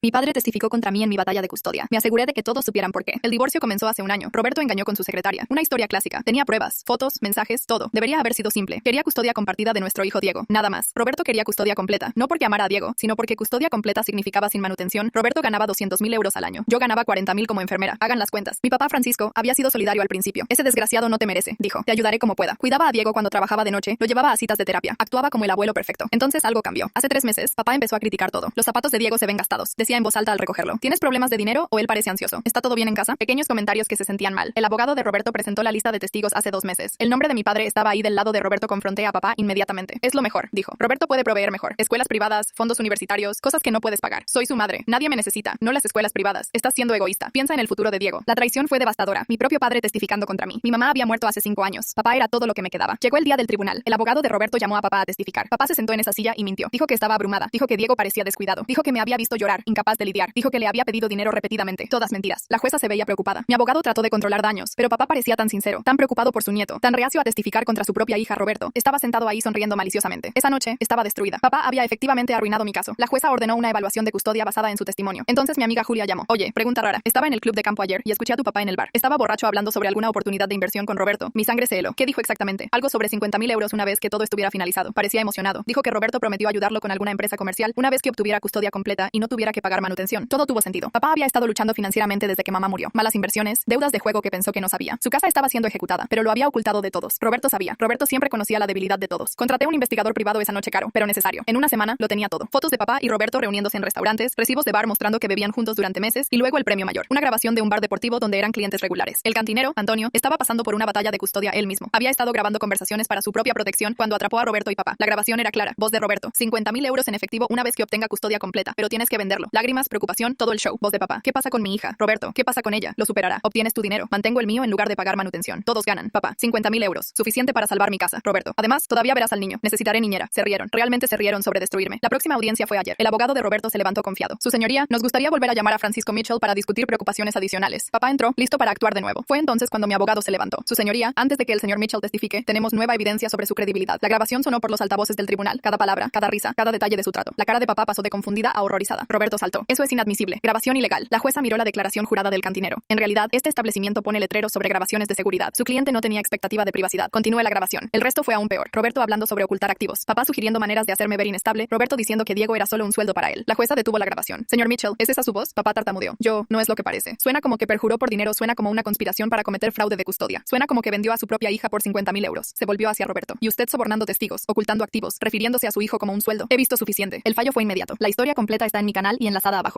Mi padre testificó contra mí en mi batalla de custodia. Me aseguré de que todos supieran por qué. El divorcio comenzó hace un año. Roberto engañó con su secretaria. Una historia clásica. Tenía pruebas, fotos, mensajes, todo. Debería haber sido simple. Quería custodia compartida de nuestro hijo Diego. Nada más. Roberto quería custodia completa. No porque amara a Diego, sino porque custodia completa significaba sin manutención. Roberto ganaba 200.000 euros al año. Yo ganaba 40.000 como enfermera. Hagan las cuentas. Mi papá Francisco había sido solidario al principio. Ese desgraciado no te merece, dijo. Te ayudaré como pueda. Cuidaba a Diego cuando trabajaba de noche. Lo llevaba a citas de terapia. Actuaba como el abuelo perfecto. Entonces algo cambió. Hace 3 meses, papá empezó a criticar todo. Los zapatos de Diego se ven gastados. Decía en voz alta al recogerlo. ¿Tienes problemas de dinero o él parece ansioso? ¿Está todo bien en casa? Pequeños comentarios que se sentían mal. El abogado de Roberto presentó la lista de testigos hace 2 meses. El nombre de mi padre estaba ahí del lado de Roberto. Confronté a papá inmediatamente. Es lo mejor, dijo. Roberto puede proveer mejor. Escuelas privadas, fondos universitarios, cosas que no puedes pagar. Soy su madre. Nadie me necesita. No las escuelas privadas. Estás siendo egoísta. Piensa en el futuro de Diego. La traición fue devastadora. Mi propio padre testificando contra mí. Mi mamá había muerto hace 5 años. Papá era todo lo que me quedaba. Llegó el día del tribunal. El abogado de Roberto llamó a papá a testificar. Papá se sentó en esa silla y mintió. Dijo que estaba abrumada. Dijo que Diego parecía descuidado. Dijo que me había visto llorar, incapaz de lidiar. Dijo que le había pedido dinero repetidamente. Todas mentiras. La jueza se veía preocupada. Mi abogado trató de controlar daños, pero papá parecía tan sincero, tan preocupado por su nieto, tan reacio a testificar contra su propia hija Roberto. Estaba sentado ahí sonriendo maliciosamente. Esa noche estaba destruida. Papá había efectivamente arruinado mi caso. La jueza ordenó una evaluación de custodia basada en su testimonio. Entonces mi amiga Julia llamó. Oye, pregunta rara. Estaba en el club de campo ayer y escuché a tu papá en el bar. Estaba borracho hablando sobre alguna oportunidad de inversión con Roberto. Mi sangre se heló. ¿Qué dijo exactamente? Algo sobre 50.000 euros una vez que todo estuviera finalizado. Parecía emocionado. Dijo que Roberto prometió ayudarlo con alguna empresa comercial una vez que obtuviera custodia completa y no tuviera que pagar manutención. Todo tuvo sentido. Papá había estado luchando financieramente desde que mamá murió. Malas inversiones, deudas de juego que pensó que no sabía. Su casa estaba siendo ejecutada, pero lo había ocultado de todos. Roberto sabía. Roberto siempre conocía la debilidad de todos. Contraté un investigador privado esa noche caro, pero necesario. En una semana lo tenía todo. Fotos de papá y Roberto reuniéndose en restaurantes, recibos de bar mostrando que bebían juntos durante meses y luego el premio mayor. Una grabación de un bar deportivo donde eran clientes regulares. El cantinero, Antonio, estaba pasando por una batalla de custodia él mismo. Había estado grabando conversaciones para su propia protección cuando atrapó a Roberto y papá. La grabación era clara. Voz de Roberto. 50.000 euros en efectivo una vez que obtenga custodia completa, pero tienes que venderlo. Lágrimas, preocupación, todo el show. Voz de papá. ¿Qué pasa con mi hija? Roberto, ¿qué pasa con ella? Lo superará. Obtienes tu dinero. Mantengo el mío en lugar de pagar manutención. Todos ganan. Papá, 50.000 euros. Suficiente para salvar mi casa. Roberto. Además, todavía verás al niño. Necesitaré niñera. Se rieron. Realmente se rieron sobre destruirme. La próxima audiencia fue ayer. El abogado de Roberto se levantó confiado. Su señoría, nos gustaría volver a llamar a Francisco Mitchell para discutir preocupaciones adicionales. Papá entró, listo para actuar de nuevo. Fue entonces cuando mi abogado se levantó. Su señoría, antes de que el señor Mitchell testifique, tenemos nueva evidencia sobre su credibilidad. La grabación sonó por los altavoces del tribunal. Cada palabra, cada risa, cada detalle de su trato. La cara de papá pasó de confundida a horrorizada. Roberto saltó. Eso es inadmisible. Grabación ilegal. La jueza miró la declaración jurada del cantinero. En realidad, este establecimiento pone letreros sobre grabaciones de seguridad. Su cliente no tenía expectativa de privacidad. Continúe la grabación. El resto fue aún peor. Roberto hablando sobre ocultar activos. Papá sugiriendo maneras de hacerme ver inestable. Roberto diciendo que Diego era solo un sueldo para él. La jueza detuvo la grabación. Señor Mitchell, ¿es esa su voz? Papá tartamudeó. No es lo que parece. Suena como que perjuró por dinero. Suena como una conspiración para cometer fraude de custodia. Suena como que vendió a su propia hija por 50.000 euros. Se volvió hacia Roberto. Y usted sobornando testigos, ocultando activos, refiriéndose a su hijo como un sueldo. He visto suficiente. El fallo fue inmediato. La historia completa está en mi canal y enlazada abajo.